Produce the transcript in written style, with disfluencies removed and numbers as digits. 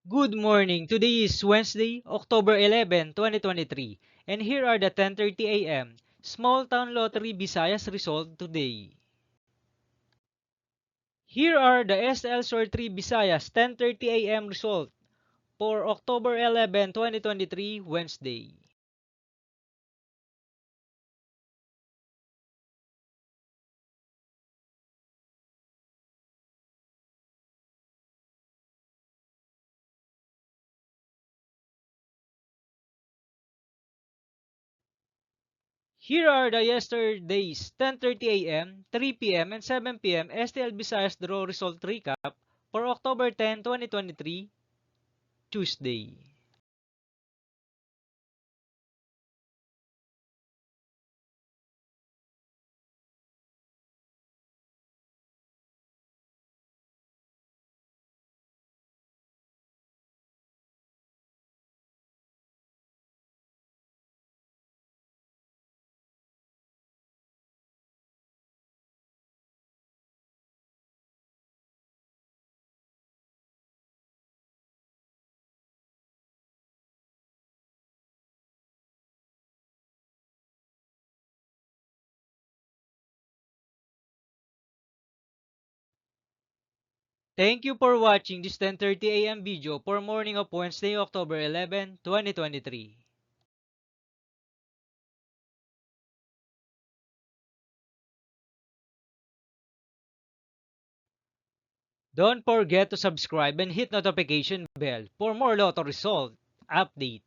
Good morning. Today is Wednesday, October 11, 2023, and here are the 10:30 a.m. Small Town Lottery Visayas result today. Here are the SL Sortri Visayas 10:30 a.m. result for October 11, 2023, Wednesday. Here are the yesterday's 10:30 a.m., 3 p.m., and 7 p.m. STL Visayas draw result recap for October 10, 2023, Tuesday. Thank you for watching this 10:30 a.m. video for morning of Wednesday, October 11, 2023. Don't forget to subscribe and hit notification bell for more lotto result update.